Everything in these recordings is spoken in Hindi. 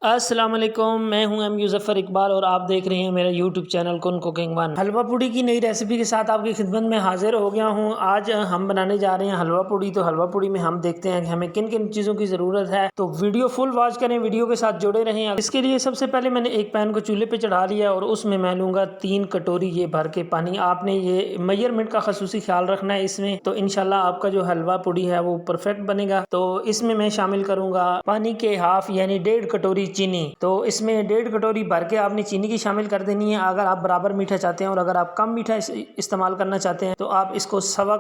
अस्सलाम वालेकुम, मैं हूं एम ज़फ़र इकबाल और आप देख रहे हैं मेरा यूट्यूब चैनल कुन कुकिंग वन। हलवा पूड़ी की नई रेसिपी के साथ आपकी खिदमत में हाजिर हो गया हूं। आज हम बनाने जा रहे हैं हलवा पूड़ी। तो हलवा पूड़ी में हम देखते हैं कि हमें किन किन चीज़ों की ज़रूरत है। तो वीडियो फुल वॉच करें, वीडियो के साथ जुड़े रहें। इसके लिए सबसे पहले मैंने एक पैन को चूल्हे पर चढ़ा लिया और उसमें मैं लूँगा 3 कटोरी ये भर के पानी। आपने ये मेजरमेंट का खसूसी ख्याल रखना है इसमें, तो इंशाल्लाह आपका जो हलवा पूड़ी है वो परफेक्ट बनेगा। तो इसमें मैं शामिल करूँगा पानी के हाफ यानी 1.5 कटोरी चीनी। तो इसमें 1.5 कटोरी भर के आपने चीनी की शामिल कर देनी है अगर आप बराबर मीठा चाहते हैं, और अगर आप कम मीठा इस्तेमाल करना चाहते हैं तो आप इसको सवा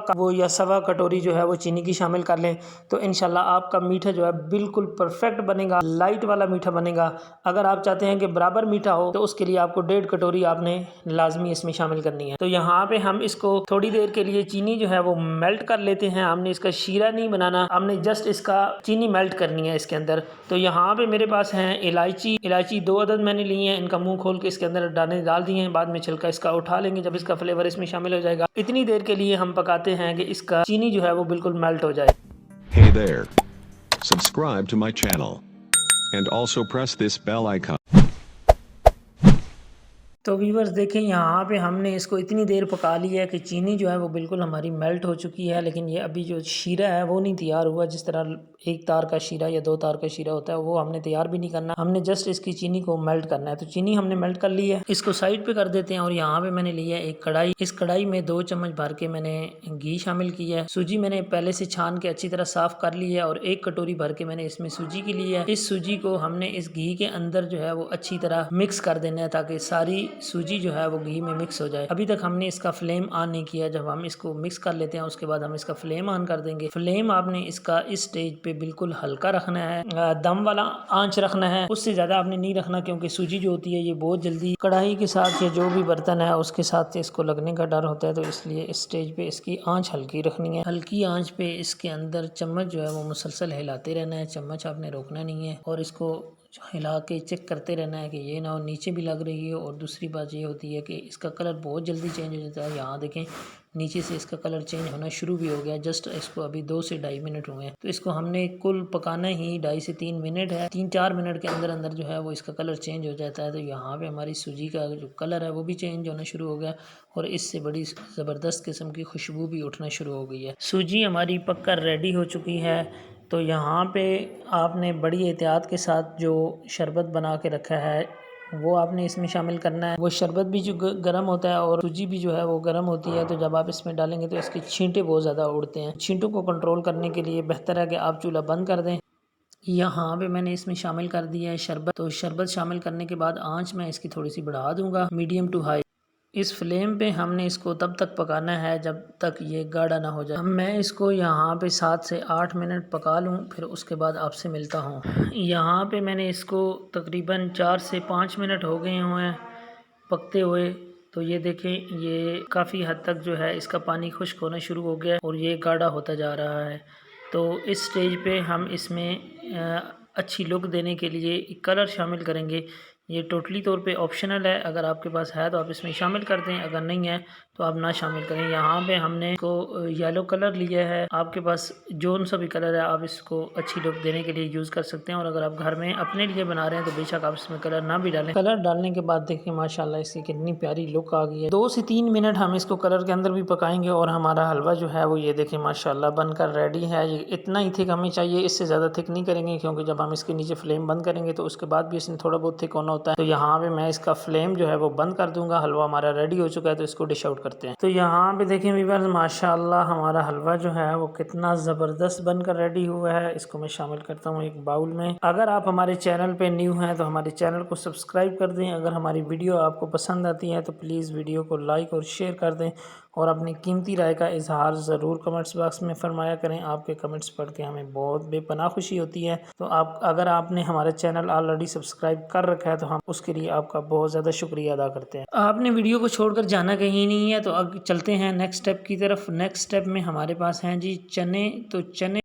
कटोरी जो है वो चीनी की शामिल कर लें। तो इंशाल्लाह आपका मीठा जो है बिल्कुल परफेक्ट बनेगा, लाइट वाला मीठा बनेगा। अगर आप चाहते हैं कि बराबर मीठा हो तो उसके लिए आपको 1.5 कटोरी आपने लाजमी इसमें शामिल करनी है। तो यहाँ पे हम इसको थोड़ी देर के लिए चीनी जो है वो मेल्ट कर लेते हैं। हमने इसका शीरा नहीं बनाना, हमने जस्ट इसका चीनी मेल्ट करनी है इसके अंदर। तो यहाँ पे मेरे पास है इलायची 2 अदद मैंने ली है। इनका मुंह खोल के इसके अंदर दाने डाल दिए हैं, बाद में छिलका इसका उठा लेंगे जब इसका फ्लेवर इसमें शामिल हो जाएगा। इतनी देर के लिए हम पकाते हैं कि इसका चीनी जो है वो बिल्कुल मेल्ट हो जाए। Hey there. Subscribe to my channel and also press this bell icon. तो व्यूवर्स देखें, यहाँ पे हमने इसको इतनी देर पका लिया है कि चीनी जो है वो बिल्कुल हमारी मेल्ट हो चुकी है, लेकिन ये अभी जो शीरा है वो नहीं तैयार हुआ। जिस तरह 1 तार का शीरा या 2 तार का शीरा होता है वो हमने तैयार भी नहीं करना, हमने जस्ट इसकी चीनी को मेल्ट करना है। तो चीनी हमने मेल्ट कर ली है, इसको साइड पे कर देते हैं। और यहाँ पे मैंने लिया है एक कढ़ाई। इस कढ़ाई में 2 चम्मच भर के मैंने घी शामिल किया है। सूजी मैंने पहले से छान के अच्छी तरह साफ कर ली है और 1 कटोरी भर के मैंने इसमें सूजी की ली है। इस सूजी को हमने इस घी के अंदर जो है वो अच्छी तरह मिक्स कर देना है ताकि सारी सूजी जो है वो घी में मिक्स हो जाए। अभी तक हमने इसका फ्लेम ऑन नहीं किया। जब हम इसको मिक्स कर लेते हैं उसके बाद हम इसका फ्लेम ऑन कर देंगे। फ्लेम आपने इसका इस स्टेज पे बिल्कुल हल्का रखना है, दम वाला आंच रखना है, उससे ज़्यादा आपने नहीं रखना, क्योंकि सूजी जो होती है ये बहुत जल्दी कढ़ाई के साथ या जो भी बर्तन है उसके साथ इसको लगने का डर होता है। तो इसलिए इस स्टेज पे इसकी आंच हल्की रखनी है। हल्की आंच पे इसके अंदर चम्मच जो है वो मुसलसल हिलाते रहना है, चम्मच आपने रोकना नहीं है और इसको हिला के चेक करते रहना है कि ये ना हो नीचे भी लग रही है। और दूसरी बात ये होती है कि इसका कलर बहुत जल्दी चेंज हो जाता है। यहाँ देखें नीचे से इसका कलर चेंज होना शुरू भी हो गया। जस्ट इसको अभी 2 से 2.5 मिनट हुए हैं। तो इसको हमने कुल पकाना ही 2.5 से 3 मिनट है। 3-4 मिनट के अंदर अंदर जो है वो इसका कलर चेंज हो जाता है। तो यहाँ पे हमारी सूजी का जो कलर है वो भी चेंज होना शुरू हो गया और इससे बड़ी ज़बरदस्त किस्म की खुशबू भी उठना शुरू हो गई है। सूजी हमारी पककर रेडी हो चुकी है। तो यहाँ पे आपने बड़ी एहतियात के साथ जो शरबत बना के रखा है वो आपने इसमें शामिल करना है। वो शरबत भी जो गर्म होता है और सूजी भी जो है वो गर्म होती है। तो जब आप इसमें डालेंगे तो इसके छींटे बहुत ज़्यादा उड़ते हैं। छींटों को कंट्रोल करने के लिए बेहतर है कि आप चूल्हा बंद कर दें। यहाँ पे मैंने इसमें शामिल कर दिया है शरबत। तो शरबत शामिल करने के बाद आंच मैं इसकी थोड़ी सी बढ़ा दूंगा, मीडियम टू हाई। इस फ्लेम पे हमने इसको तब तक पकाना है जब तक ये गाढ़ा ना हो जाए। मैं इसको यहाँ पे 7 से 8 मिनट पका लूँ, फिर उसके बाद आपसे मिलता हूँ। यहाँ पे मैंने इसको तकरीबन 4 से 5 मिनट हो गए हुए हैं पकते हुए। तो ये देखें, ये काफ़ी हद तक जो है इसका पानी खुश्क होना शुरू हो गया और ये गाढ़ा होता जा रहा है। तो इस स्टेज पे हम इसमें अच्छी लुक देने के लिए कलर शामिल करेंगे। ये टोटली तौर पे ऑप्शनल है, अगर आपके पास है तो आप इसमें शामिल कर दें, अगर नहीं है तो आप ना शामिल करें। यहाँ पे हमने इसको येलो कलर लिया है। आपके पास जोन सा भी कलर है आप इसको अच्छी लुक देने के लिए यूज़ कर सकते हैं। और अगर आप घर में अपने लिए बना रहे हैं तो बेशक आप इसमें कलर ना भी डालें। कलर डालने के बाद देखिए माशाल्लाह इसकी कितनी प्यारी लुक आ गई है। 2 से 3 मिनट हम इसको कलर के अंदर भी पकाएंगे और हमारा हलवा जो है वो ये देखिए माशाल्लाह बनकर रेडी है। ये इतना ही थिक हमें चाहिए, इससे ज़्यादा थिक नहीं करेंगे, क्योंकि जब हम इसके नीचे फ्लेम बंद करेंगे तो उसके बाद भी इसने थोड़ा बहुत थिक होना होता है। तो यहाँ पे मैं इसका फ्लेम जो है वो बंद कर दूंगा। हलवा हमारा रेडी हो चुका है, तो इसको डिश आउट करते हैं। तो यहाँ पे देखें व्यूअर्स, माशाल्लाह हमारा हलवा जो है वो कितना ज़बरदस्त बनकर रेडी हुआ है। इसको मैं शामिल करता हूँ एक बाउल में। अगर आप हमारे चैनल पे न्यू हैं तो हमारे चैनल को सब्सक्राइब कर दें। अगर हमारी वीडियो आपको पसंद आती है तो प्लीज़ वीडियो को लाइक और शेयर कर दें और अपनी कीमती राय का इजहार ज़रूर कमेंट्स बॉक्स में फरमाया करें। आपके कमेंट्स पढ़ के हमें बहुत बेपनाह खुशी होती है। तो अगर आपने हमारा चैनल ऑलरेडी सब्सक्राइब कर रखा है तो हम उसके लिए आपका बहुत ज़्यादा शुक्रिया अदा करते हैं। आपने वीडियो को छोड़कर जाना कहीं नहीं है। तो अब चलते हैं नेक्स्ट स्टेप की तरफ। नेक्स्ट स्टेप में हमारे पास हैं जी चने। तो चने